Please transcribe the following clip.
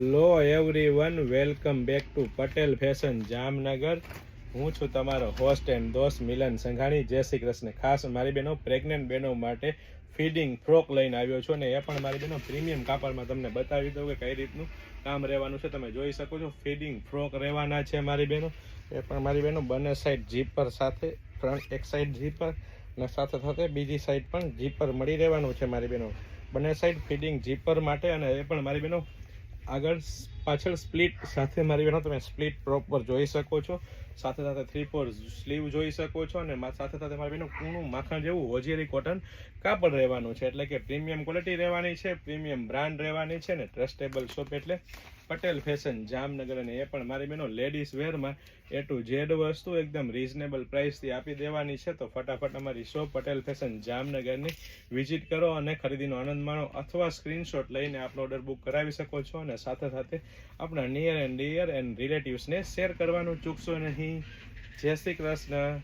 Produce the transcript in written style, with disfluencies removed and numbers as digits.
Hello everyone, welcome back to Patel fashion Jamnagar. હું છું તમારો હોસ્ટ એન્ડ દોસ્ત મિલન સંઘાણી. જય શ્રી કૃષ્ણ. ખાસ મારી બહેનો પ્રેગ્નન્ટ બહેનો માટે ફીડિંગ ફ્રોક લઈને આવ્યો છું, અને એ પણ મારી બહેનો પ્રીમિયમ કાપડમાં તમને બતાવી દઉં કે કઈ રીતનું કામ રહેવાનું છે. તમે જોઈ શકો છો, ફીડિંગ ફ્રોક રહેવાના છે મારી બહેનો. એ પણ મારી બહેનો બંને સાઈડ જીપર સાથે, ફ્રન્ટ એક સાઈડ જીપર અને સાથે સાથે બીજી સાઈડ પણ જીપર મળી રહેવાનું છે મારી બહેનો. બંને સાઈડ ફીડિંગ જીપર માટે, અને એ પણ મારી બહેનો આગળ પાછળ સ્પ્લિટ સાથે મારી બહેનો તમે સ્પ્લિટ પ્રોપર જોઈ શકો છો. સાથે સાથે 3/4 સ્લીવ જોઈ શકો છો, અને સાથે સાથે મારી બહેનો કૂણું માખણ જેવું હોજેરી કોટન કાપડ રહેવાનું છે. એટલે કે પ્રીમિયમ ક્વોલિટી રહેવાની છે, પ્રીમિયમ બ્રાન્ડ રહેવાની છે, ને ટ્રસ્ટેબલ શોપ એટલે પટેલ ફેશન જામનગર. અને એ પણ મારી બહેનો લેડીઝ વેરમાં A to Z વસ્તુ એકદમ રીઝનેબલ પ્રાઇસથી આપી દેવાની છે. તો ફટાફટ અમારી શોપ પટેલ ફેશન જામનગરની વિઝિટ કરો અને ખરીદીનો આનંદ માણો, અથવા સ્ક્રીનશોટ લઈને આપણો ઓર્ડર બુક કરાવી શકો છો. અને સાથે સાથે આપણા નિયર એન્ડ ડિયર એન્ડ રિલેટિવ્સને શેર કરવાનું ચૂકશો નહીં. જય શ્રી કૃષ્ણ.